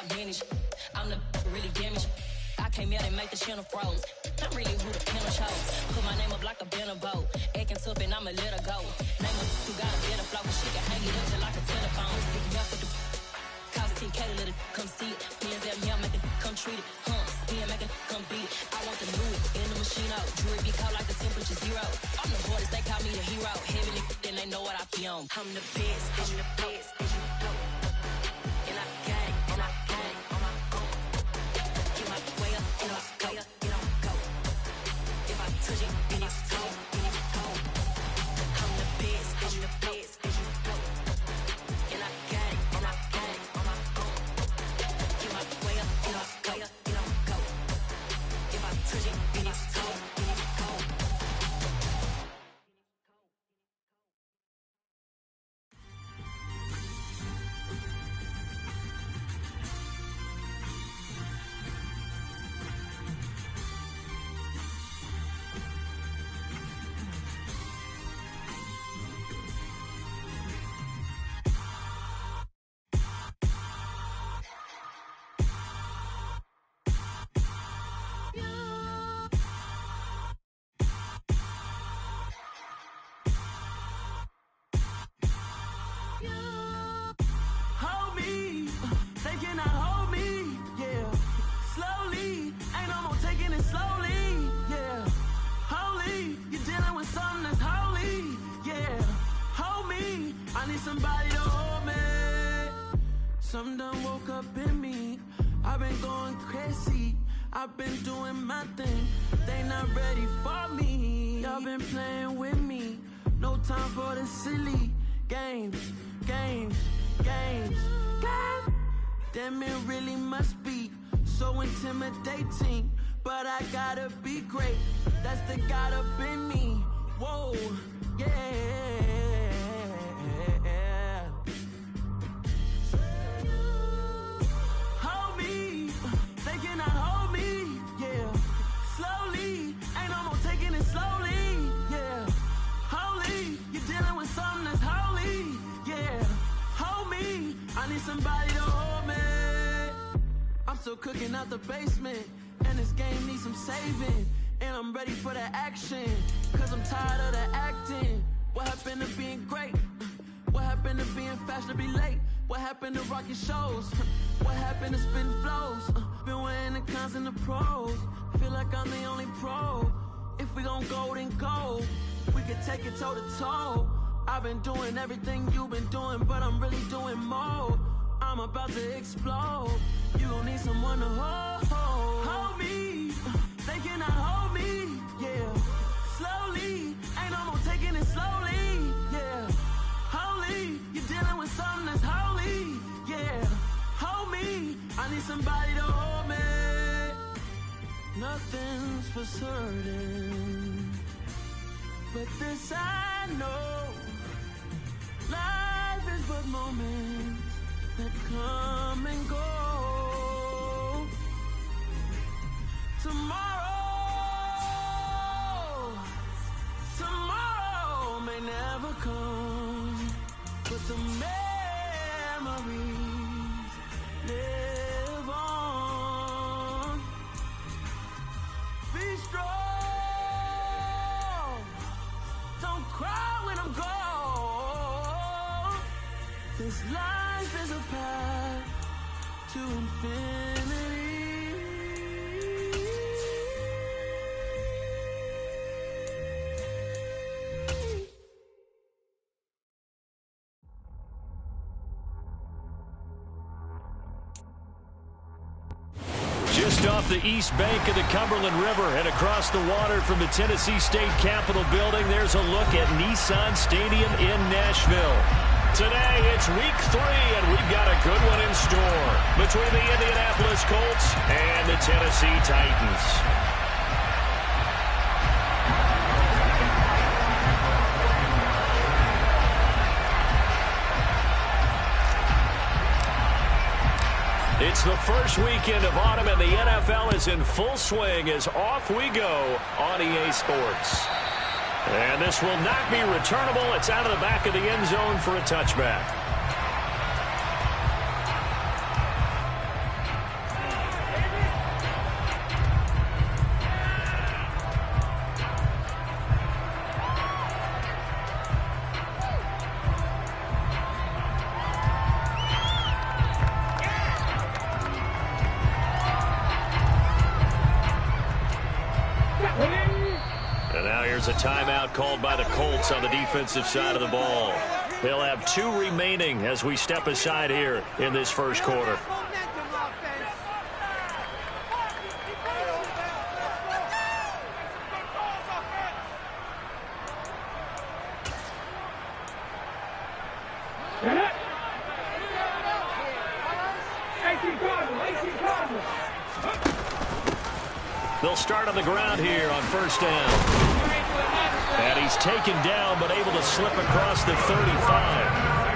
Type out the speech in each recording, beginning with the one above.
got vintage. I'm the really damaged. I came out and make the channel froze. I'm really who the pen chose. Put my name up like a banner boat. Acting tough and I'ma let her go. Name her who got a better flow. She can hang it up just like a telephone. Stick me up with the cost 10K to let it come see it. Millions at me, I make it come treat it. Spin, make it come beat it. I want the new it in the machine out. Jewelry be cold like the temperature 0. I'm the hardest, they call me the hero. Heavenly, then they know what I be on. I'm the best, I'm the best, and you know. And I got it, and I got it on my own. Get my way up, and I go, and I go. If I touch it, then it's cold, then it's cold. I'm the best, and you know. And I got it, and I got it on my own. Get my way up, and I go, and I go. If I touch it, then it's cold, then it's cold. Hold me, they cannot hold me, yeah. Slowly, ain't no more taking it slowly, yeah. Holy, you're dealing with something that's holy, yeah. Hold me, I need somebody to hold me. Something done woke up in me. I've been going crazy, I've been doing my thing. They not ready for me. Y'all been playing with me. No time for the silly games. Damn, it really must be so intimidating. But I gotta be great. That's the God up in me. Whoa, yeah. Hold me, they cannot hold me, yeah. Slowly, ain't no more taking it slowly, yeah. Holy, you're dealing with something that's holy, yeah. Hold me, I need somebody to hold me. I'm still cooking out the basement, and this game needs some saving. And I'm ready for the action, cause I'm tired of the acting. What happened to being great? What happened to being fashionably late? What happened to rocking shows? What happened to spitting flows? Been weighing the cons and the pros. Feel like I'm the only pro. If we gon' go, then go. We can take it toe to toe. I've been doing everything you've been doing, but I'm really doing more. I'm about to explode. You gon' need someone to hold. Hold me, they cannot hold me, yeah. Slowly, ain't no more taking it slowly, yeah. Holy, you're dealing with something that's holy, yeah. Hold me, I need somebody to hold me. Nothing's for certain, but this I know. Life is but moments that come and go. Tomorrow may never come, but the memories live on. Be strong, don't cry when I'm gone. This life is a path to infinity. Just off the east bank of the Cumberland River and across the water from the Tennessee State Capitol building, there's a look at Nissan Stadium in Nashville. Today, it's week 3, and we've got a good one in store between the Indianapolis Colts and the Tennessee Titans. It's the first weekend of autumn, and the NFL is in full swing as off we go on EA Sports. And this will not be returnable. It's out of the back of the end zone for a touchback. there's a timeout called by the Colts on the defensive side of the ball. They'll have 2 remaining as we step aside here in this first quarter. They'll start on the ground here on first down. And he's taken down but able to slip across the 35.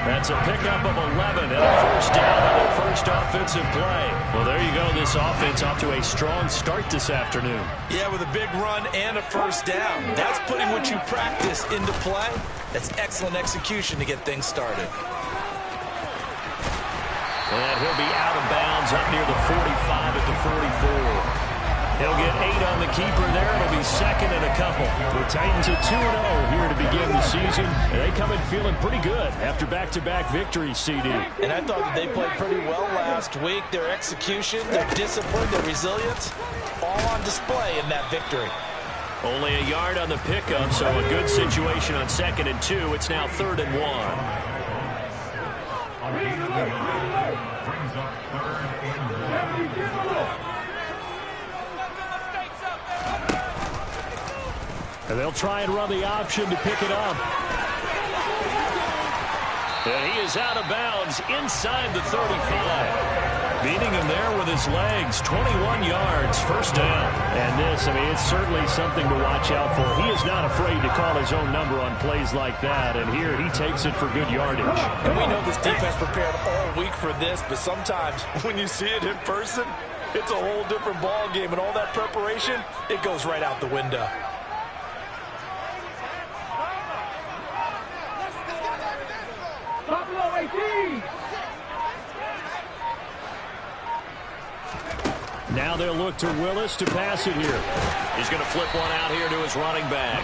That's a pickup of 11 and a first down on their first offensive play. Well, there you go. This offense off to a strong start this afternoon. Yeah, with a big run and a first down. That's putting what you practice into play. That's excellent execution to get things started. And he'll be out of bounds up near the 45 at the 44. He'll get 8 on the keeper there. It'll be second and a couple. The Titans at 2-0 here to begin the season. And they come in feeling pretty good after back-to-back victories, CD. And I thought that they played pretty well last week. Their execution, their discipline, their resilience, all on display in that victory. Only a yard on the pickup, so a good situation on 2nd and 2. It's now 3rd and 1. And they'll try and run the option to pick it up. And he is out of bounds inside the 35. Beating him there with his legs. 21 yards, first down. And this, I mean, it's certainly something to watch out for. He is not afraid to call his own number on plays like that. And here he takes it for good yardage. And we know this defense prepared all week for this, but sometimes when you see it in person, it's a whole different ball game. And all that preparation, it goes right out the window. Now they'll look to Willis to pass it here. He's going to flip one out here to his running back.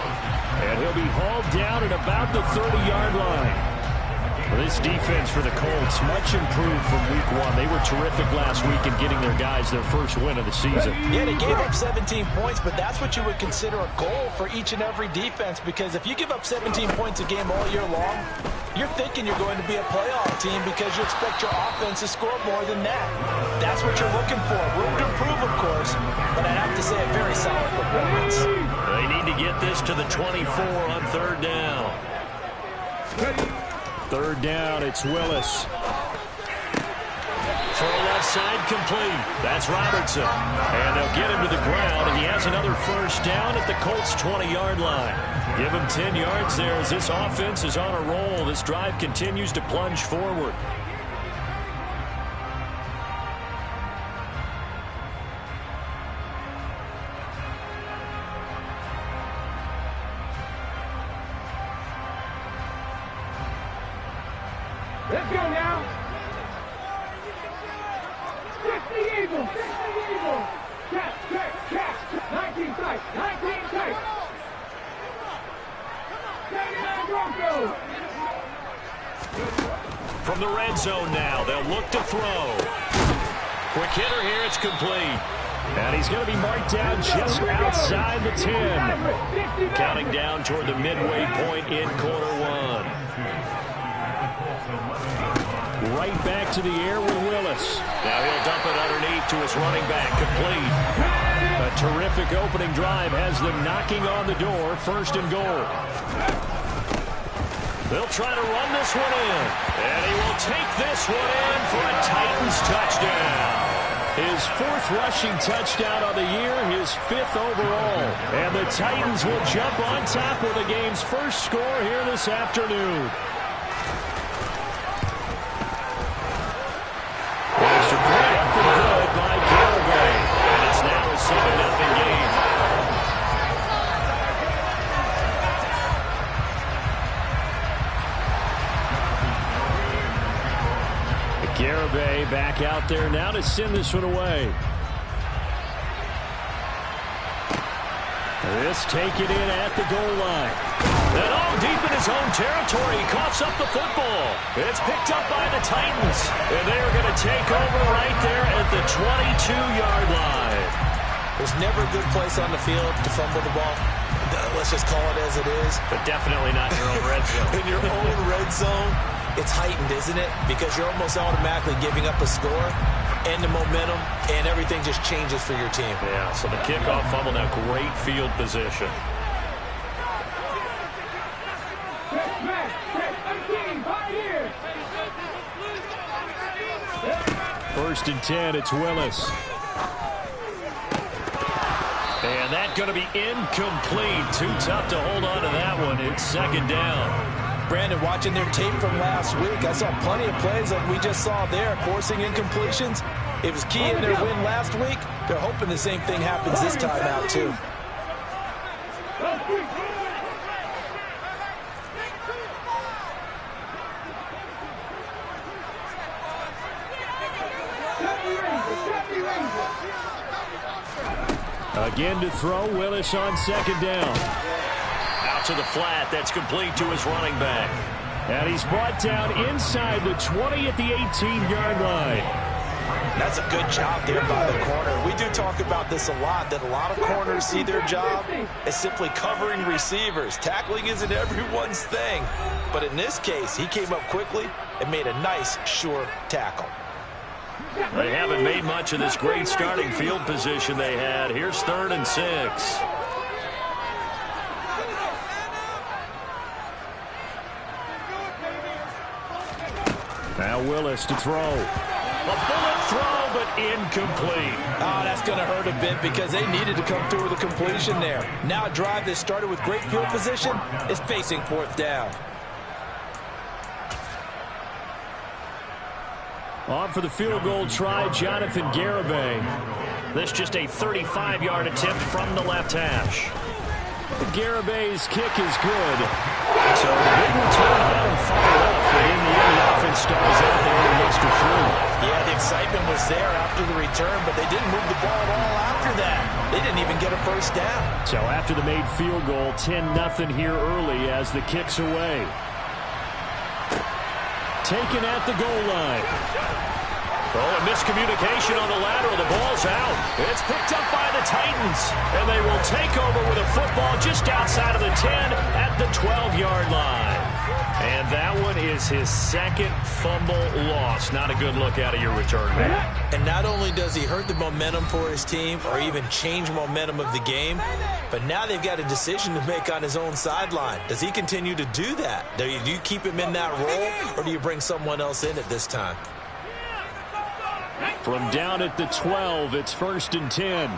And he'll be hauled down at about the 30-yard line. Well, this defense for the Colts, much improved from week 1. They were terrific last week in getting their guys their first win of the season. Yeah, they gave up 17 points, but that's what you would consider a goal for each and every defense, because if you give up 17 points a game all year long, you're thinking you're going to be a playoff team because you expect your offense to score more than that. That's what you're looking for. Room to improve, of course, but I'd have to say a very solid performance. They need to get this to the 24 on 3rd down. 3rd down, it's Willis. Throw left side complete. That's Robertson. And they'll get him to the ground, and he has another first down at the Colts' 20-yard line. Give him 10 yards there as this offense is on a roll. This drive continues to plunge forward. Let's go now. 60 Eagles. 60 Eagles. Check, check, check. 19 tight. 19 tight. 79 Broncos. From the red zone now, they'll look to throw. Quick hitter here, it's complete. And he's going to be marked down just outside the 10. Counting down toward the midway point in quarter 1. Right back to the air with Willis. Now he'll dump it underneath to his running back. Complete. A terrific opening drive has them knocking on the door. 1st and goal. They'll try to run this one in. And he will take this one in for a Titans touchdown. His 4th rushing touchdown of the year, his 5th overall. And the Titans will jump on top with the game's first score here this afternoon. Extra point up and good by Galloway. And it's now a 7-0 game. Garibay back out there now to send this one away. This taken in at the goal line. And all deep in his own territory. He coughs up the football. It's picked up by the Titans. And they are going to take over right there at the 22-yard line. There's never a good place on the field to fumble the ball. let's just call it as it is. But definitely not in your own red zone. In your own red zone, it's heightened, isn't it? Because you're almost automatically giving up a score and the momentum, and everything just changes for your team. Yeah, so the kickoff fumble, now great field position. First and 10, it's Willis. And that's going to be incomplete. Too tough to hold on to that one. It's second down. Brandon, watching their tape from last week, I saw plenty of plays like we just saw there, forcing incompletions. It was key in their win last week. They're hoping the same thing happens this time out, too. Again to throw, Willis on second down. Out to the flat, that's complete to his running back. And he's brought down inside the 20 at the 18-yard line. That's a good job there by the corner. We do talk about this a lot, that a lot of corners see their job as simply covering receivers. Tackling isn't everyone's thing. But in this case, he came up quickly and made a nice, sure tackle. They haven't made much of this great starting field position they had. Here's 3rd and 6. Now Willis to throw. A bullet throw, but incomplete. Oh, that's going to hurt a bit because they needed to come through with a completion there. Now a drive that started with great field position is facing 4th down. On for the field goal try, Jonathan Garibay. This just a 35-yard attempt from the left hash. Garibay's kick is good. So the big return home fired up, but in the end, the offense stalls out there and muster through. Yeah, the excitement was there after the return, but they didn't move the ball at all after that. They didn't even get a first down. So after the made field goal, 10-0 here early as the kick's away. Taken at the goal line. Oh, a miscommunication on the lateral. The ball's out. It's picked up by the Titans. And they will take over with a football just outside of the 10 at the 12-yard line. And that one is his second fumble loss. Not a good look out of your return man. And not only does he hurt the momentum for his team or even change momentum of the game, but now they've got a decision to make on his own sideline. Does he continue to do that? Do you keep him in that role, or do you bring someone else in at this time? From down at the 12, it's 1st and 10.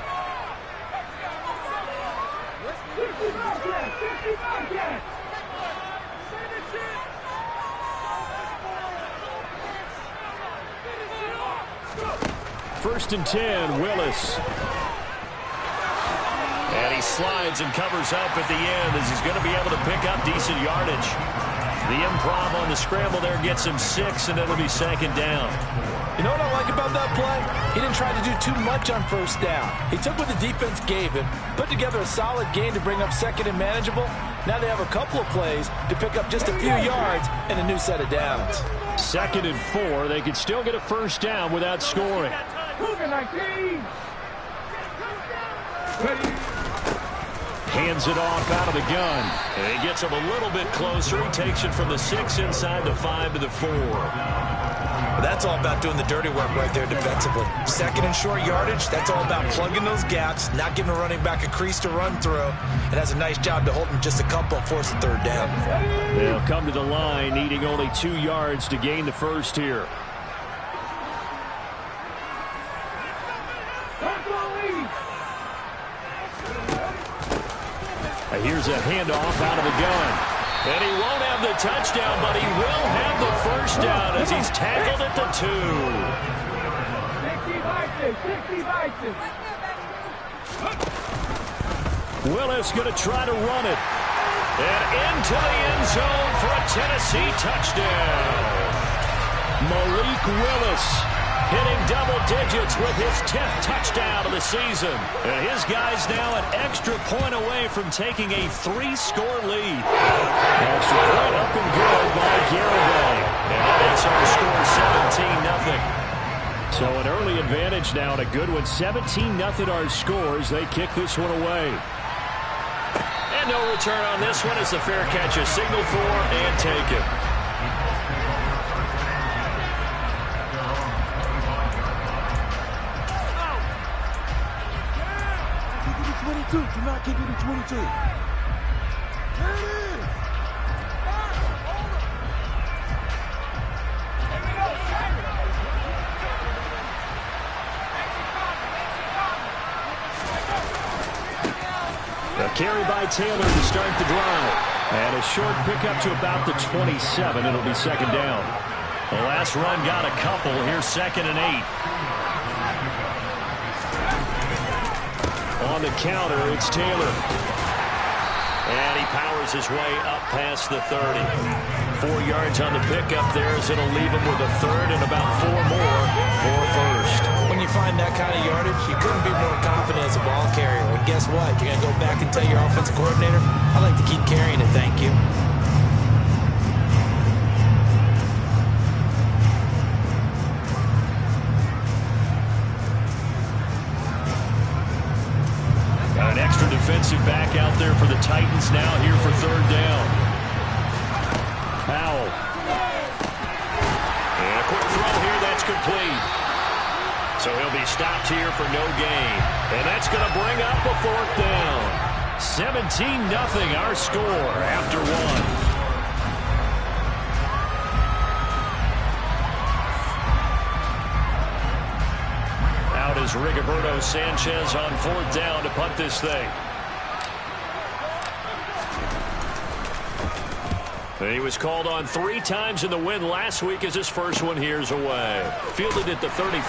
First and 10, Willis. And he slides and covers up at the end as he's going to be able to pick up decent yardage. The improv on the scramble there gets him 6, and it'll be second down. You know what I like about that play? He didn't try to do too much on first down. He took what the defense gave him, put together a solid gain to bring up second and manageable. Now they have a couple of plays to pick up just a few yards and a new set of downs. 2nd and 4. They could still get a first down without scoring. Hands it off out of the gun. And he gets him a little bit closer. He takes it from the 6 inside the 5 to the 4. That's all about doing the dirty work right there defensively. 2nd and short yardage, that's all about plugging those gaps, not giving a running back a crease to run through, and has a nice job to hold him just a couple and force a 3rd down. They'll come to the line, needing only 2 yards to gain the first here. Here's a handoff out of the gun. And he won't have the touchdown, but he will have the first down as he's tackled at the 2. Willis going to try to run it. And into the end zone for a Tennessee touchdown. Malik Willis hitting double digits with his 10th touchdown of the season. And his guy's now an extra point away from taking a 3-score lead. Extra point up and good by Garibay. And that makes our score 17-0. So an early advantage now and a good one. 17-0 our scores. They kick this one away. And no return on this one as the fair catch is signaled for and taken. Do not keep it at 22. There it is. A carry by Taylor to start the drive. And a short pickup to about the 27. It'll be second down. The last run got a couple. Here's 2nd and 8. On the counter, it's Taylor. And he powers his way up past the 30. 4 yards on the pickup there as it'll leave him with a third and about 4 more for first. When you find that kind of yardage, you couldn't be more confident as a ball carrier. And guess what? You're going to go back and tell your offensive coordinator, I like to keep carrying it, thank you. Got an extra defensive back out there for the Titans now here for third down. Powell. And a quick throw here, that's complete. So he'll be stopped here for no gain. And that's going to bring up a 4th down. 17-0 our score after 1. Is Rigoberto Sanchez on 4th down to punt this thing. He was called on 3 times in the win last week as his first one here's away. Fielded at the 33.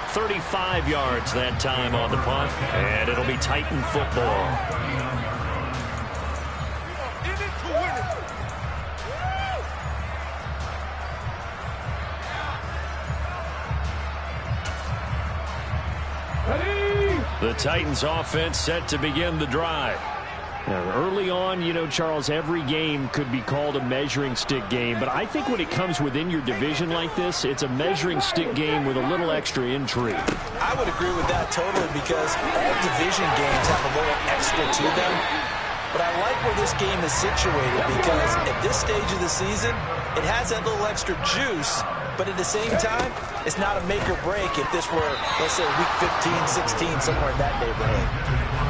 35 yards that time on the punt. And it'll be Titan football. The Titans offense set to begin the drive. Now, early on, you know, Charles, every game could be called a measuring stick game, but I think when it comes within your division like this, it's a measuring stick game with a little extra intrigue. I would agree with that totally because all division games have a little extra to them. But I like where this game is situated because at this stage of the season, it has that little extra juice. But at the same time, it's not a make or break if this were, let's say, week 15, 16, somewhere in that neighborhood.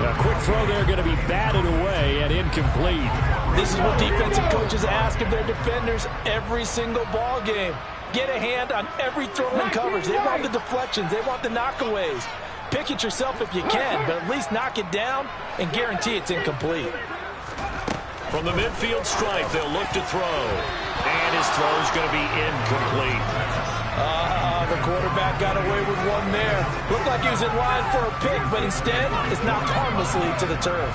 A quick throw there going to be batted away and incomplete. This is what defensive coaches ask of their defenders every single ball game. Get a hand on every throw in coverage. They want the deflections. They want the knockaways. Pick it yourself if you can, but at least knock it down and guarantee it's incomplete. From the midfield stripe, they'll look to throw. And his throw is going to be incomplete. The quarterback got away with one there. Looked like he was in line for a pick, but instead, it's knocked harmlessly to the turf.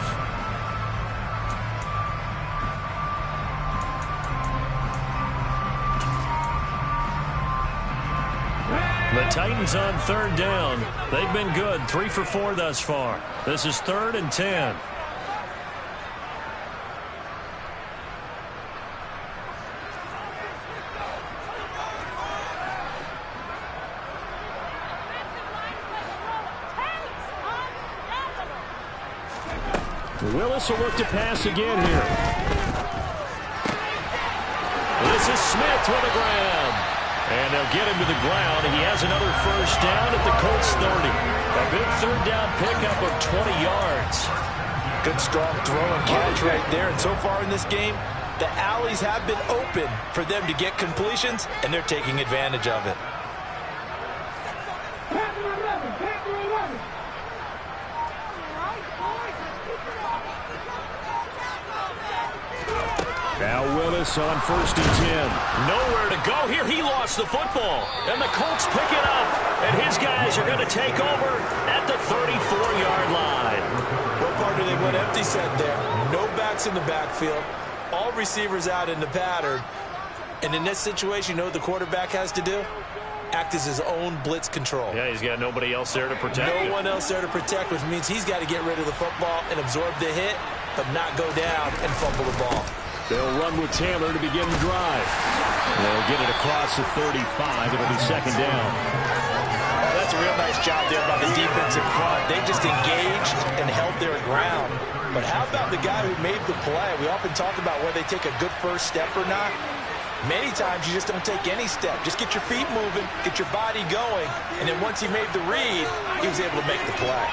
The Titans on 3rd down. They've been good, 3 for 4 thus far. This is 3rd and 10. Willis will look to pass again here. This is Smith with a grab. And they'll get him to the ground. He has another first down at the Colts 30. A big 3rd down pickup of 20 yards. Good strong throw and catch right there. And so far in this game, the alleys have been open for them to get completions, and they're taking advantage of it. Now Willis on 1st and 10. Nowhere to go here. He lost the football. And the Colts pick it up. And his guys are going to take over at the 34-yard line. What part do they went empty set there? No backs in the backfield. All receivers out in the pattern. And in this situation, you know what the quarterback has to do? Act as his own blitz control. Yeah, he's got nobody else there to protect No one else there to protect, which means he's got to get rid of the football and absorb the hit, but not go down and fumble the ball. They'll run with Taylor to begin the drive. They'll get it across the 35. It'll be 2nd down. that's a real nice job there by the defensive front. They just engaged and held their ground. But how about the guy who made the play? We often talk about whether they take a good first step or not. Many times you just don't take any step. Just get your feet moving, get your body going, and then once he made the read, he was able to make the play.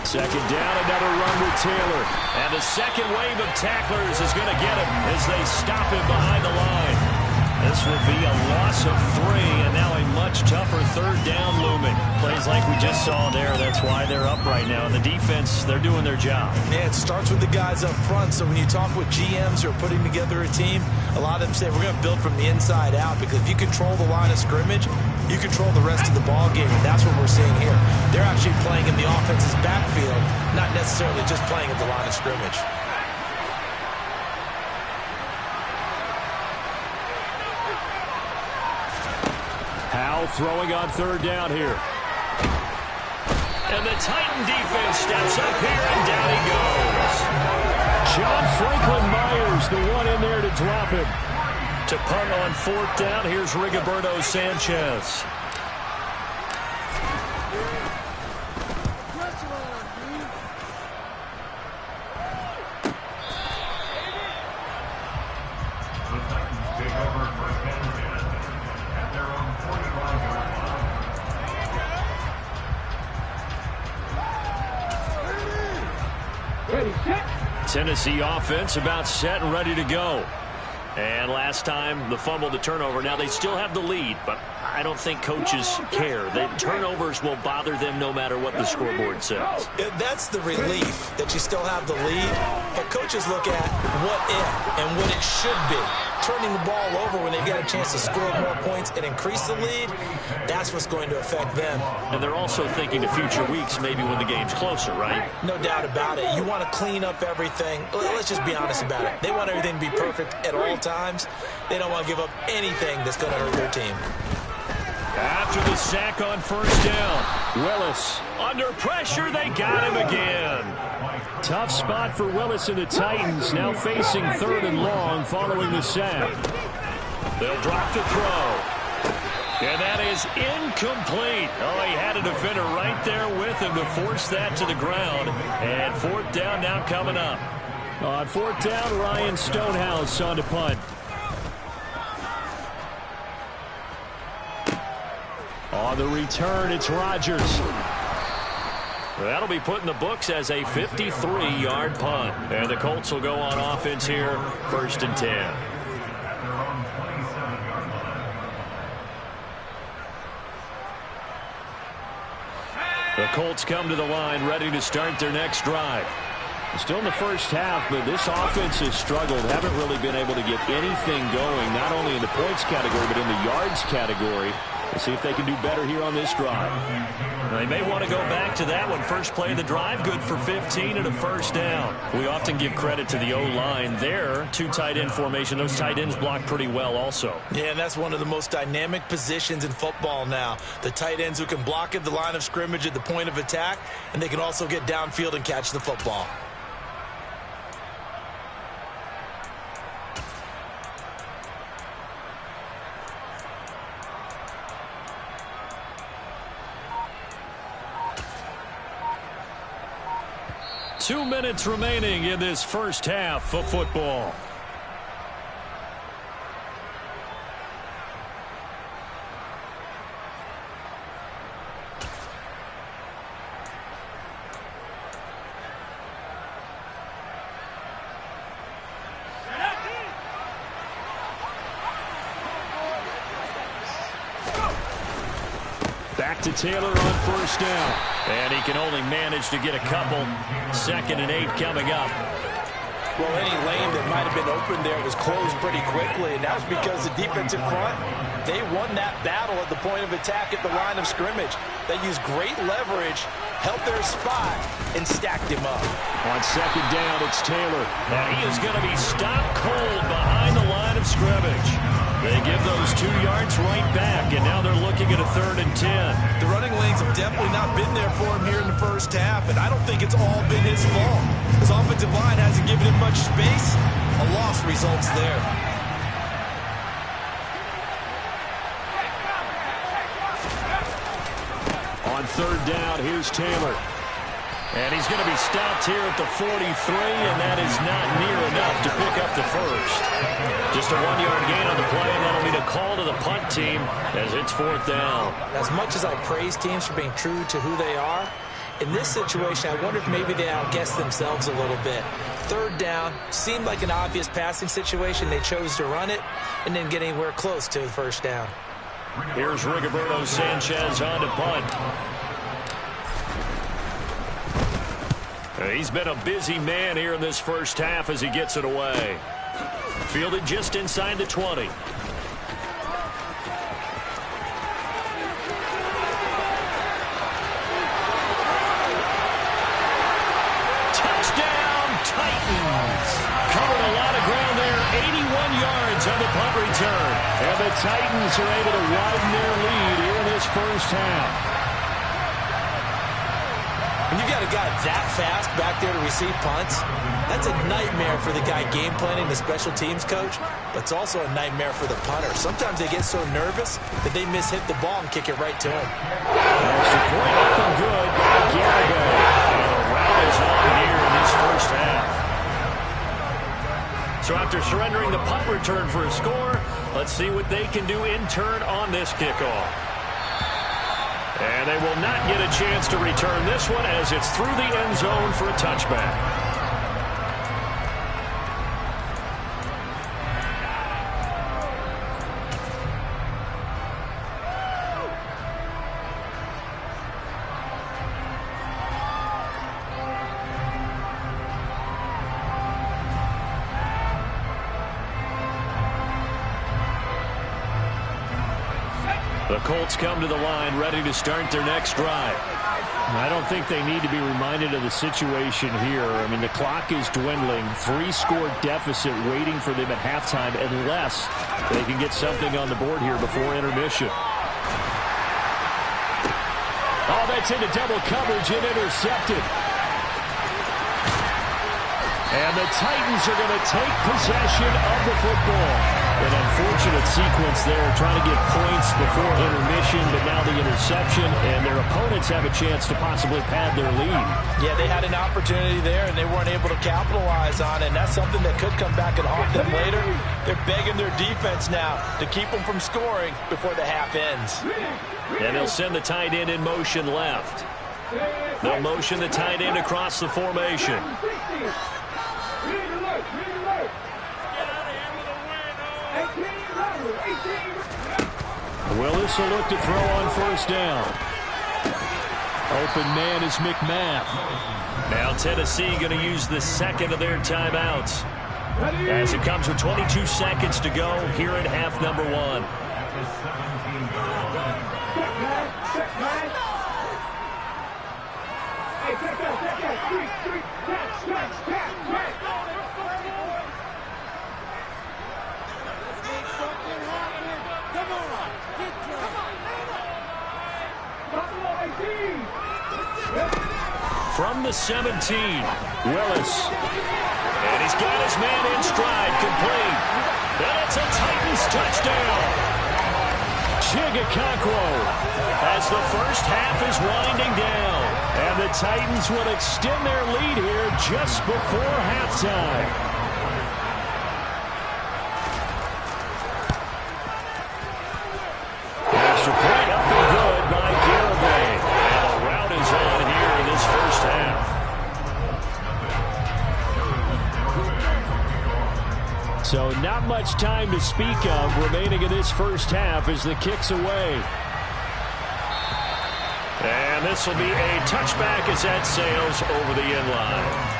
Second down, another run with Taylor. And the second wave of tacklers is going to get him as they stop him behind the line. This will be a loss of 3, and now a much tougher third down looming. Plays like we just saw there, that's why they're up right now. And the defense, they're doing their job. Yeah, it starts with the guys up front. So when you talk with GMs who are putting together a team, a lot of them say we're going to build from the inside out, because if you control the line of scrimmage, you control the rest of the ball game, and that's what we're seeing here. They're actually playing in the offense's backfield, not necessarily just playing at the line of scrimmage. Howell throwing on third down here. And the Titan defense steps up here, and down he goes. John Franklin Myers, the one in there to drop him. To punt on fourth down, here's Rigoberto Sanchez. Tennessee offense about set and ready to go. And last time, the fumble, the turnover. Now they still have the lead, but I don't think coaches care. The turnovers will bother them no matter what the scoreboard says. That's the relief, that you still have the lead. But coaches look at what if and what it should be. Turning the ball over when they've got a chance to score more points and increase the lead, that's what's going to affect them. And they're also thinking to future weeks, maybe when the game's closer, right? No doubt about it. You want to clean up everything. Let's just be honest about it. They want everything to be perfect at all times. They don't want to give up anything that's going to hurt their team. After the sack on first down, Willis under pressure. They got him again. Tough spot for Willis and the Titans, now facing third and long following the sack. They'll drop to throw. And that is incomplete. Oh, he had a defender right there with him to force that to the ground. And fourth down now coming up. On fourth down, Ryan Stonehouse on to punt. On the return, it's Rodgers. That'll be put in the books as a 53-yard punt. And the Colts will go on offense here, 1st and 10. The Colts come to the line ready to start their next drive. Still in the first half, but this offense has struggled. Haven't really been able to get anything going, not only in the points category, but in the yards category. We'll see if they can do better here on this drive. They may want to go back to that one. First play of the drive, good for 15 and a first down. We often give credit to the O-line there. 2 tight end formation. Those tight ends block pretty well also. Yeah, and that's one of the most dynamic positions in football now. The tight ends who can block at the line of scrimmage at the point of attack, and they can also get downfield and catch the football. Two minutes remaining in this first half of football. Back to Taylor on first down. And he can only manage to get a couple. 2nd and 8 coming up. Well, any lane that might have been open there was closed pretty quickly, and that was because the defensive front, they won that battle at the point of attack at the line of scrimmage. They used great leverage, held their spot, and stacked him up. On 2nd down, it's Taylor. And he is going to be stopped cold behind the line of scrimmage. They give those 2 yards right back, and now they're looking at a 3rd and 10. The running lanes have definitely not been there for him here in the first half, and I don't think it's all been his fault. His offensive line hasn't given him much space. A loss results there. On third down, here's Taylor. And he's going to be stopped here at the 43, and that is not near enough to pick up the first. Just a 1-yard gain on the play, and that'll be a call to the punt team as it's fourth down. As much as I praise teams for being true to who they are, in this situation, I wonder if maybe they outguessed themselves a little bit. Third down, seemed like an obvious passing situation. They chose to run it and didn't get anywhere close to the first down. Here's Rigoberto Sanchez on to punt. He's been a busy man here in this first half as he gets it away. Fielded just inside the 20. Touchdown, Titans. Covered a lot of ground there. 81 yards on the punt return. And the Titans are able to widen their lead here in this first half. When you got a guy that fast back there to receive punts, that's a nightmare for the guy game planning, the special teams coach, but it's also a nightmare for the punter. Sometimes they get so nervous that they mishit the ball and kick it right to him. There's the point up and good by Garibay. And the route is on here in this first half. So after surrendering the punt return for a score, let's see what they can do in turn on this kickoff. And they will not get a chance to return this one as it's through the end zone for a touchback. The Colts come to the line ready to start their next drive. I don't think they need to be reminded of the situation here. I mean, the clock is dwindling. 3-score deficit waiting for them at halftime unless they can get something on the board here before intermission. Oh, that's into double coverage and intercepted. And the Titans are going to take possession of the football. An unfortunate sequence there, trying to get points before intermission, but now the interception, and their opponents have a chance to possibly pad their lead. Yeah, they had an opportunity there, and they weren't able to capitalize on it, and that's something that could come back and haunt them later. They're begging their defense now to keep them from scoring before the half ends. And they'll send the tight end in motion left. They'll motion the tight end across the formation. Willis will look to throw on first down. Open man is McMath. Now Tennessee going to use the second of their timeouts as it comes with 22 seconds to go here at half number 1. From the 17, Willis. And he's got his man in stride, complete. And it's a Titans touchdown. Chigakakwo as the first half is winding down. And the Titans will extend their lead here just before halftime. Extra point up and good by Garibay. And the route is on here in this first half. So not much time to speak of remaining in this first half as the kick's away. And this will be a touchback as that sails over the end line.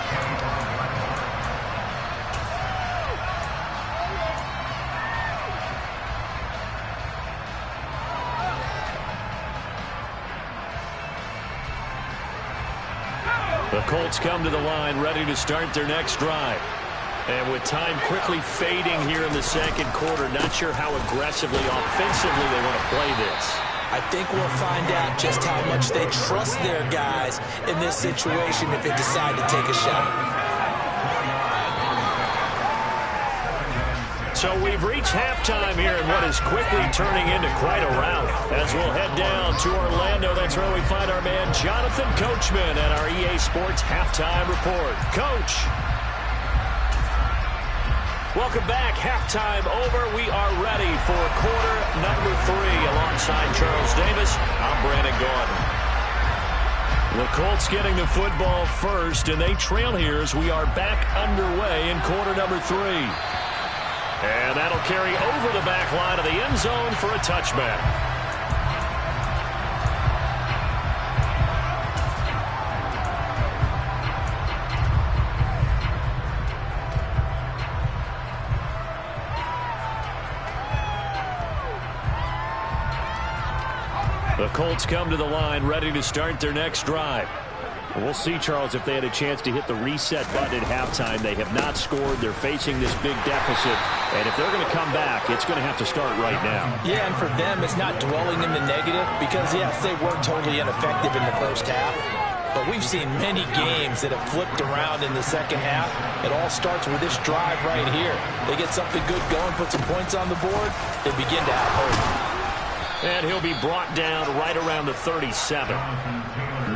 The Colts come to the line ready to start their next drive. And with time quickly fading here in the second quarter, not sure how aggressively, offensively they want to play this. I think we'll find out just how much they trust their guys in this situation if they decide to take a shot. So we've reached halftime here in what is quickly turning into quite a rout. As we'll head down to Orlando, that's where we find our man Jonathan Coachman at our EA Sports Halftime Report. Coach. Welcome back. Halftime over. We are ready for quarter number 3. Alongside Charles Davis, I'm Brandon Gordon. The Colts getting the football first, and they trail here as we are back underway in quarter number 3. And that'll carry over the back line of the end zone for a touchback. The Colts come to the line ready to start their next drive. We'll see, Charles, if they had a chance to hit the reset button at halftime. They have not scored. They're facing this big deficit. And if they're going to come back, it's going to have to start right now. Yeah, and for them, it's not dwelling in the negative because, yes, they were totally ineffective in the first half. But we've seen many games that have flipped around in the second half. It all starts with this drive right here. They get something good going, put some points on the board, they begin to have hope. And he'll be brought down right around the 37.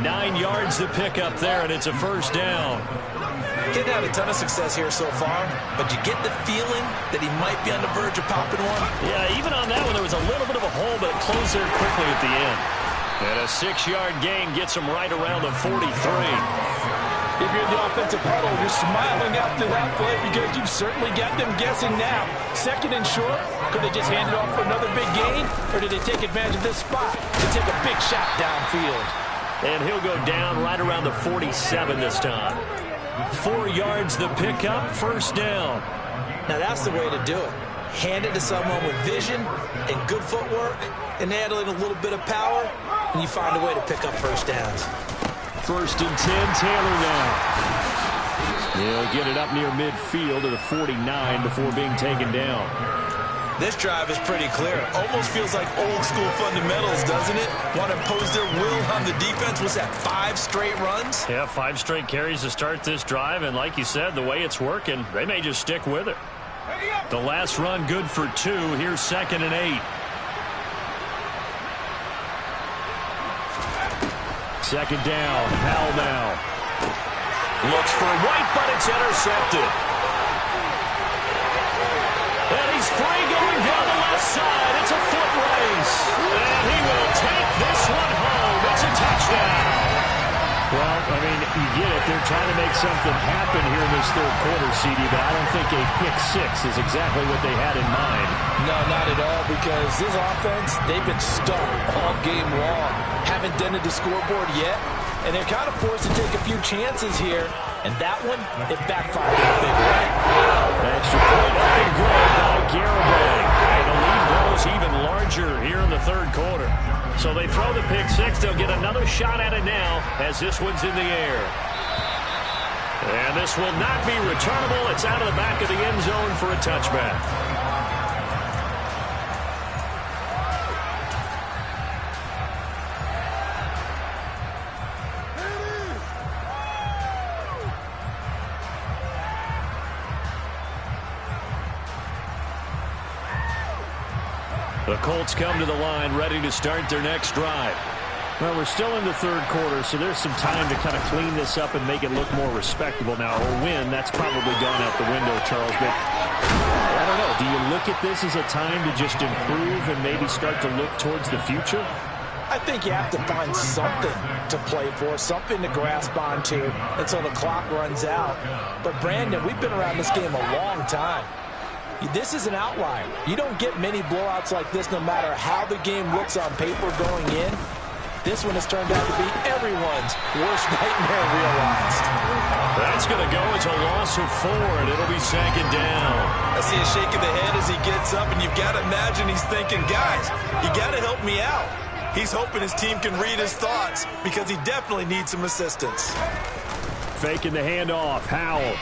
9 yards to pick up there, and it's a first down. Didn't have a ton of success here so far, but you get the feeling that he might be on the verge of popping one. Yeah, even on that one, there was a little bit of a hole, but it closed there quickly at the end. And a 6-yard gain gets him right around the 43. If you're in the offensive huddle, you're smiling after that play because you've certainly got them guessing now. Second and short, could they just hand it off for another big gain, or did they take advantage of this spot to take a big shot downfield? And he'll go down right around the 47 this time. 4 yards the pickup, first down. Now that's the way to do it. Hand it to someone with vision and good footwork and handling a little bit of power, and you find a way to pick up first downs. First and 10, Taylor now. He'll get it up near midfield to the 49 before being taken down. This drive is pretty clear. Almost feels like old school fundamentals, doesn't it? Want to impose their will on the defense. Was that 5 straight runs? Yeah, 5 straight carries to start this drive, and like you said, the way it's working, they may just stick with it. The last run good for 2. Here's 2nd and 8. Second down, Powell now. Looks for White, but it's intercepted. And he's free going down the left side. It's a foot race. And he will take this one home. It's a touchdown. Well, I mean, you get it. They're trying to make something happen here in this third quarter, CD, but I don't think a pick 6 is exactly what they had in mind. No, not at all, because this offense, they've been stuck all game long. Haven't dented the scoreboard yet, and they're kind of forced to take a few chances here, and that one, it backfired in a big way. Extra point up and good by Garibay. And the lead grows even larger here in the third quarter. So they throw the pick 6. They'll get another shot at it now as this one's in the air. And this will not be returnable. It's out of the back of the end zone for a touchback. The Colts come to the line ready to start their next drive. Well, we're still in the third quarter, so there's some time to kind of clean this up and make it look more respectable now. Or win, that's probably gone out the window, Charles. But I don't know. Do you look at this as a time to just improve and maybe start to look towards the future? I think you have to find something to play for, something to grasp onto until the clock runs out. But, Brandon, we've been around this game a long time. This is an outlier. You don't get many blowouts like this no matter how the game looks on paper going in. This one has turned out to be everyone's worst nightmare realized. That's going to go as a loss of 4, and it'll be second down. I see a shake of the head as he gets up, and you've got to imagine he's thinking, guys, you got to help me out. He's hoping his team can read his thoughts because he definitely needs some assistance. Faking the handoff, Howell.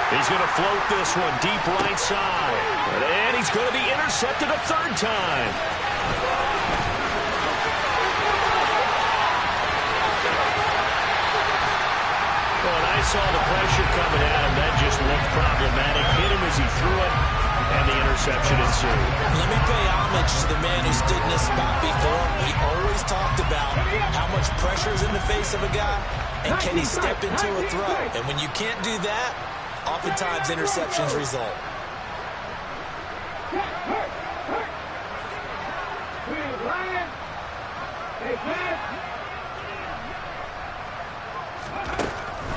He's going to float this one deep right side. And he's going to be intercepted a third time. Well, and I saw the pressure coming at him. That just looked problematic. Hit him as he threw it. interception ensued. Let me pay homage to the man who stood in this spot before. He always talked about how much pressure is in the face of a guy, and can he step into a throw. And when you can't do that, oftentimes interceptions result.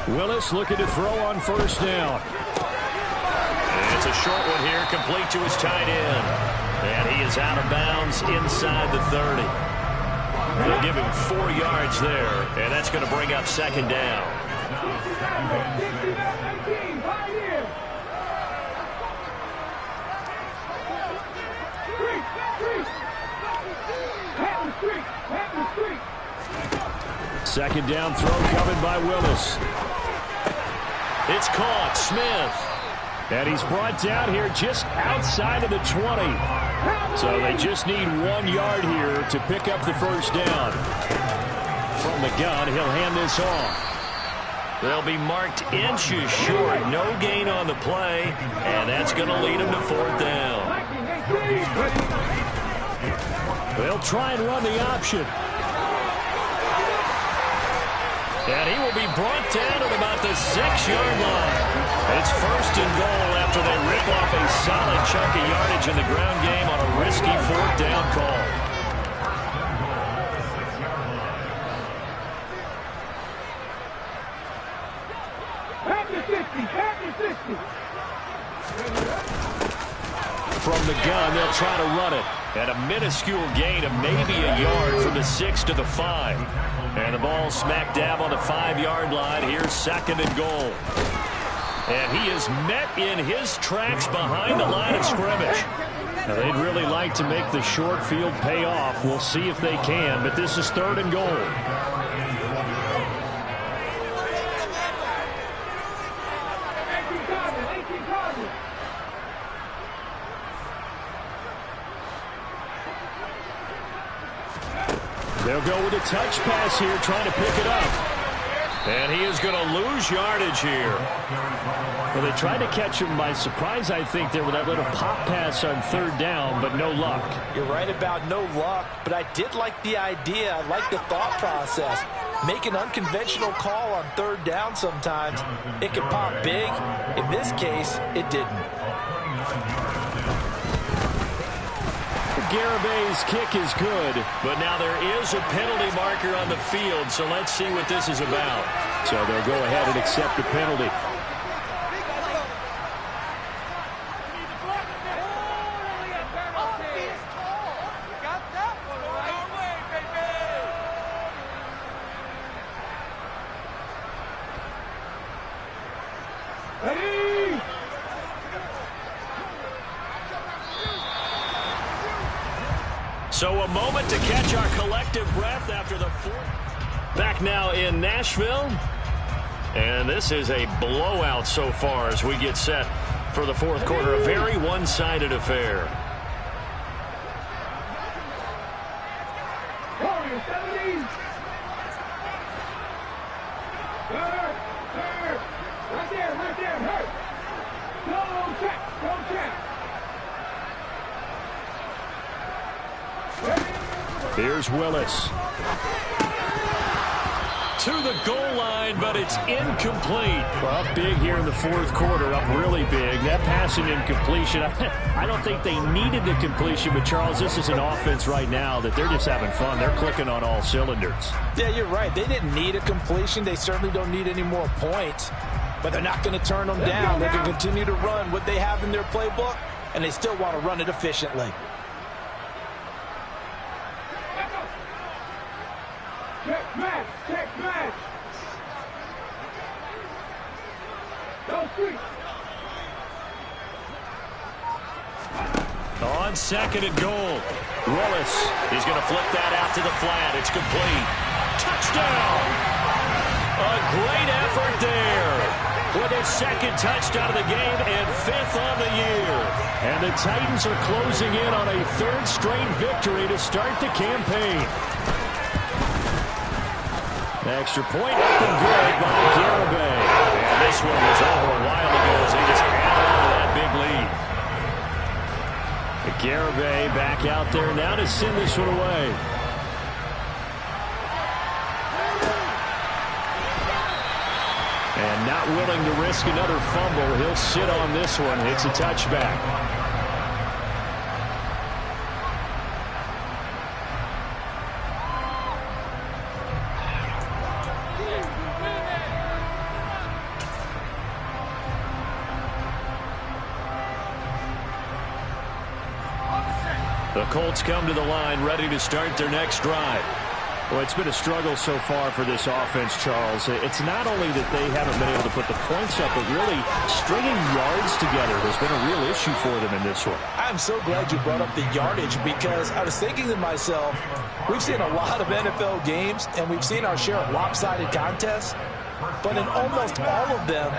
Willis looking to throw on first down. And it's a short one here, complete to his tight end. And he is out of bounds inside the 30. They'll give him 4 yards there, and that's going to bring up second down. Second down throw coming by Willis. It's caught. Smith. And he's brought down here just outside of the 20. So they just need 1 yard here to pick up the first down. From the gun, he'll hand this off. They'll be marked inches short. No gain on the play. And that's going to lead them to fourth down. They'll try and run the option. And he will be brought down at about the 6-yard line. It's first and goal after they rip off a solid chunk of yardage in the ground game on a risky fourth down call. From the gun, they'll try to run it. At a minuscule gain of maybe a yard from the 6 to the 5. And the ball smack dab on the 5-yard line. Here's second and goal. And he is met in his tracks behind the line of scrimmage. Now, they'd really like to make the short field pay off. We'll see if they can, but this is third and goal. They'll go with a touch pass here, trying to pick it up. And he is going to lose yardage here. Well, they tried to catch him by surprise, I think, there with that little pop pass on third down, but no luck. You're right about no luck, but I did like the idea. I like the thought process. Make an unconventional call on third down sometimes. It can pop big. In this case, it didn't. Garabay's kick is good, but now there is a penalty marker on the field, so let's see what this is about. So they'll go ahead and accept the penalty. So a moment to catch our collective breath after the fourth. Back now in Nashville. And this is a blowout so far as we get set for the fourth quarter. A very one-sided affair. Here's Willis. To the goal line, but it's incomplete. Well, up big here in the fourth quarter, up really big. That passing incompletion, I don't think they needed the completion, but Charles, this is an offense right now that they're just having fun. They're clicking on all cylinders. Yeah, you're right. They didn't need a completion. They certainly don't need any more points, but they're not going to turn them down. They can continue to run what they have in their playbook, and they still want to run it efficiently. Check match, check match. Go street. On second and goal, Willis is going to flip that out to the flat. It's complete. Touchdown! A great effort there with his second touchdown of the game and fifth on the year. And the Titans are closing in on a third straight victory to start the campaign. Extra point up and good by Garabay. And this one was over a while ago as they just added on to that big lead. Garibay back out there now to send this one away. And not willing to risk another fumble. He'll sit on this one. It's a touchback. The Colts come to the line ready to start their next drive. Well, it's been a struggle so far for this offense, Charles. It's not only that they haven't been able to put the points up, but really stringing yards together has been a real issue for them in this one. I'm so glad you brought up the yardage because I was thinking to myself, we've seen a lot of NFL games and we've seen our share of lopsided contests, but in almost all of them,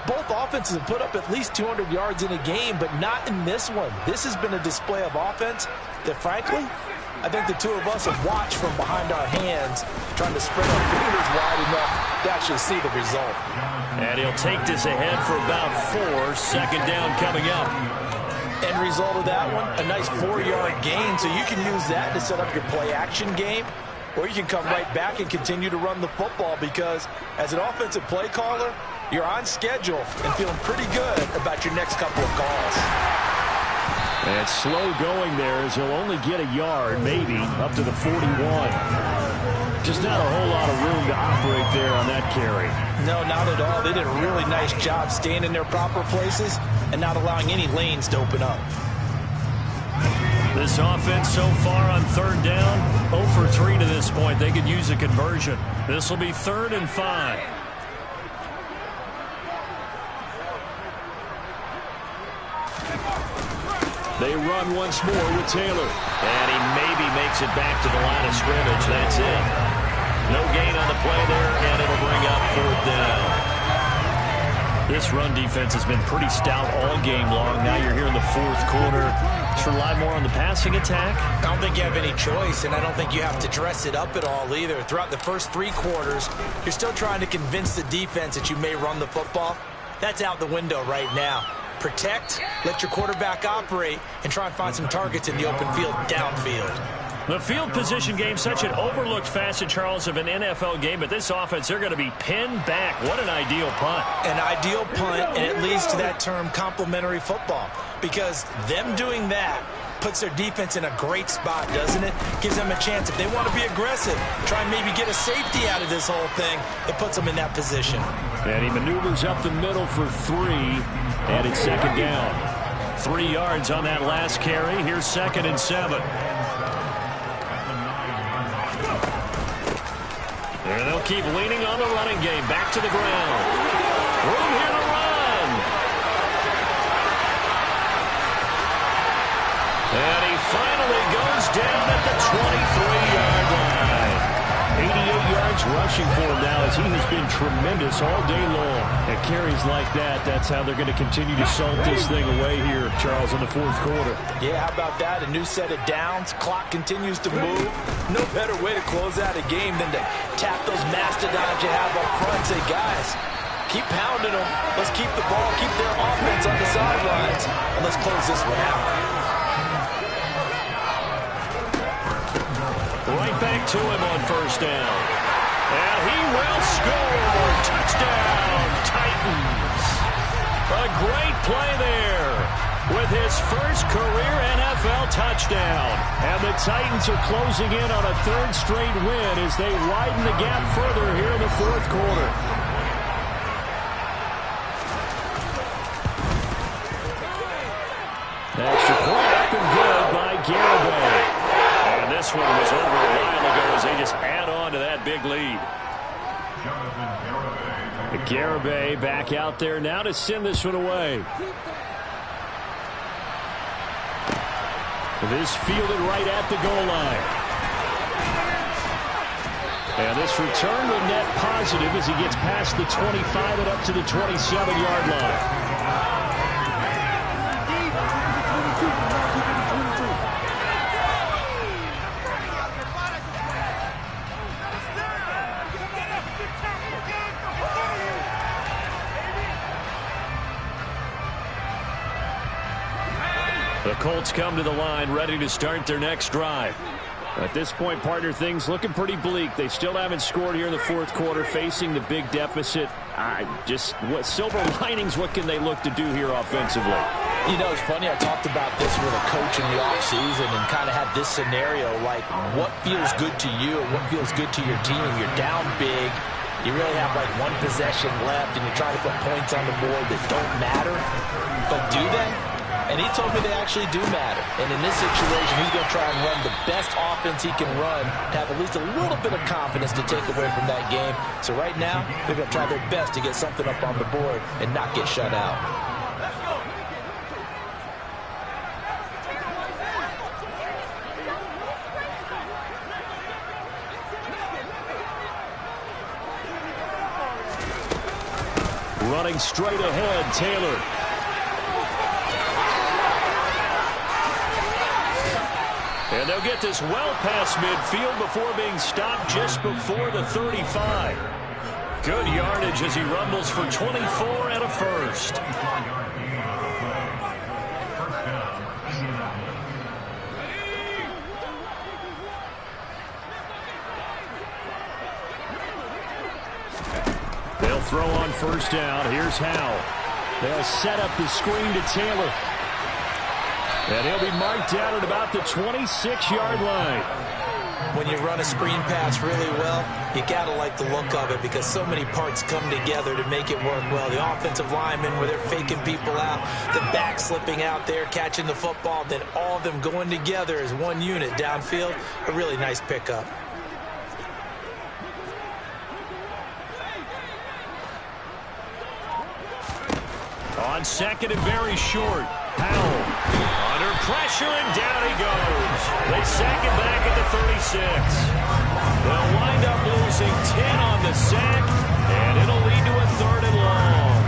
both offenses have put up at least 200 yards in a game, but not in this one. This has been a display of offense that, frankly, I think the two of us have watched from behind our hands, trying to spread our fingers wide enough to actually see the result. And he'll take this ahead for about 4. Second down coming up. End result of that one, a nice 4-yard gain, so you can use that to set up your play-action game, or you can come right back and continue to run the football because as an offensive play caller, you're on schedule and feeling pretty good about your next couple of calls. And slow going there as he'll only get a yard, maybe, up to the 41. Just not a whole lot of room to operate there on that carry. No, not at all. They did a really nice job staying in their proper places and not allowing any lanes to open up. This offense so far on third down, 0 for 3 to this point. They could use a conversion. This will be 3rd and 5. They run once more with Taylor. And he maybe makes it back to the line of scrimmage. That's it. No gain on the play there, and it'll bring up 4th down. This run defense has been pretty stout all game long. Now you're here in the 4th quarter. Should rely more on the passing attack. I don't think you have any choice, and I don't think you have to dress it up at all either. Throughout the first 3 quarters, you're still trying to convince the defense that you may run the football. That's out the window right now. Protect, let your quarterback operate, and try and find some targets in the open field downfield. The field position game, such an overlooked facet, Charles, of an NFL game, but this offense, they're going to be pinned back. What an ideal punt. An ideal punt, and it leads to that term complementary football, because them doing that puts their defense in a great spot, doesn't it? Gives them a chance. If they want to be aggressive, try and maybe get a safety out of this whole thing, it puts them in that position. And he maneuvers up the middle for 3, and it's 2nd down. 3 yards on that last carry. Here's 2nd and 7. And they'll keep leaning on the running game. Back to the ground. Room here to run. And he finally goes down at the 23-yard line. 88 yards rushing for him now as he has been tremendous all day long. At carries like that, that's how they're going to continue to salt this thing away here, Charles, in the 4th quarter. Yeah, how about that? A new set of downs. Clock continues to move. No better way to close out a game than to tap those mastodons you have up front and say, guys, keep pounding them. Let's keep the ball, keep their offense on the sidelines, and let's close this one out. Right back to him on 1st down. And he will score. Touchdown, Titans. A great play there with his first career NFL touchdown. And the Titans are closing in on a 3rd straight win as they widen the gap further here in the 4th quarter. Extra point up and good by Garibay. And this one was over a while ago as they just add on to that big lead. Garibay back out there now to send this one away. This fielded right at the goal line. And this return will net positive as he gets past the 25 and up to the 27-yard line. The Colts come to the line, ready to start their next drive. At this point, partner, things looking pretty bleak. They still haven't scored here in the fourth quarter, facing the big deficit. What silver linings, what can they look to do here offensively? You know, it's funny, I talked about this with a coach in the offseason and kind of had this scenario, like what feels good to you and what feels good to your team. You're down big. You really have like one possession left, and you try to put points on the board that don't matter. But do they? And he told me they actually do matter. And in this situation, he's going to try and run the best offense he can run to have at least a little bit of confidence to take away from that game. So right now, they're going to try their best to get something up on the board and not get shut out. Running straight ahead, Taylor. And they'll get this well past midfield before being stopped just before the 35. Good yardage as he rumbles for 24 and a first. They'll throw on first down. Here's Howell. They'll set up the screen to Taylor. And he'll be marked down at about the 26-yard line. When you run a screen pass really well, you got to like the look of it because so many parts come together to make it work well. The offensive linemen, where they're faking people out, the back slipping out there, catching the football, then all of them going together as one unit downfield. A really nice pickup. On second and very short, Powell under pressure, and down he goes. They sack him back at the 36. They'll wind up losing 10 on the sack, and it'll lead to a 3rd and long.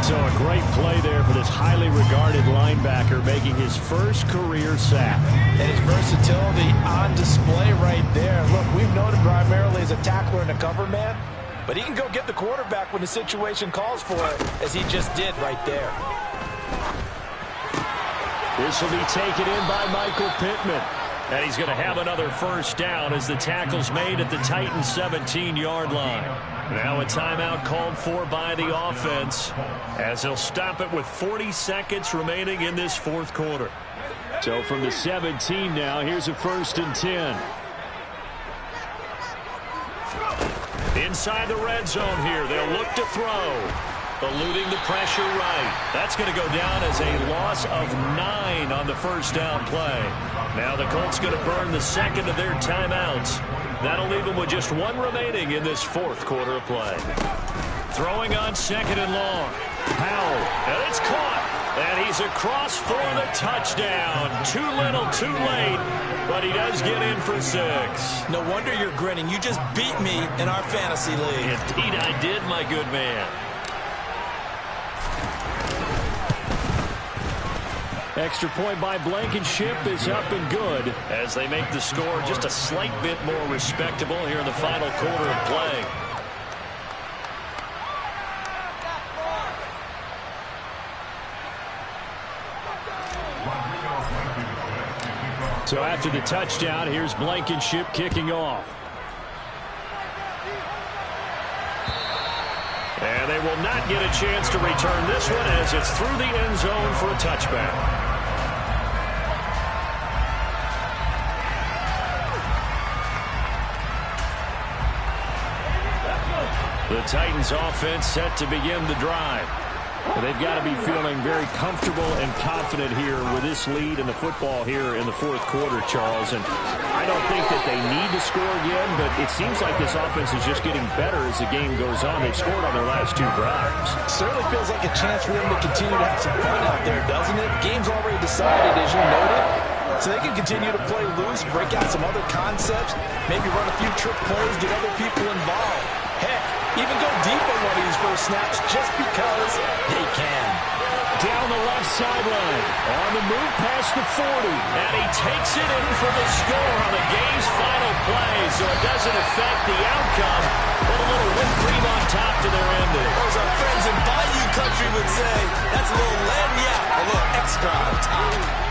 So a great play there for this highly regarded linebacker, making his first career sack. And his versatility on display right there. Look, we've known him primarily as a tackler and a cover man, but he can go get the quarterback when the situation calls for it, as he just did right there. This will be taken in by Michael Pittman. And he's going to have another first down as the tackle's made at the Titans' 17-yard line. Now a timeout called for by the offense, as they'll stop it with 40 seconds remaining in this fourth quarter. So from the 17 now, here's a 1st and 10. Inside the red zone here, they'll look to throw. Eluding the pressure right. That's going to go down as a loss of 9 on the first down play. Now the Colts going to burn the second of their timeouts. That'll leave them with just 1 remaining in this fourth quarter of play. Throwing on second and long. Powell, and it's caught. And he's across for the touchdown. Too little, too late, but he does get in for 6. No wonder you're grinning. You just beat me in our fantasy league. Indeed I did, my good man. Extra point by Blankenship is up and good as they make the score just a slight bit more respectable here in the final quarter of play. So after the touchdown, here's Blankenship kicking off. And they will not get a chance to return this one as it's through the end zone for a touchback. The Titans offense set to begin the drive. They've got to be feeling very comfortable and confident here with this lead in the football here in the fourth quarter, Charles. And I don't think that they need to score again, but it seems like this offense is just getting better as the game goes on. They've scored on their last 2 drives. Certainly feels like a chance for them to continue to have some fun out there, doesn't it? Game's already decided, as you noted. So they can continue to play loose, break out some other concepts, maybe run a few trick plays, get other people involved. Heck, even go deep on one of these first snaps just because they can. Down the left sideline, on the move past the 40, and he takes it in for the score on the game's final play, so it doesn't affect the outcome, but a little whipped cream on top to their ending. Or as our friends in Bayou Country would say, that's a little lagniappe, a little extra on top.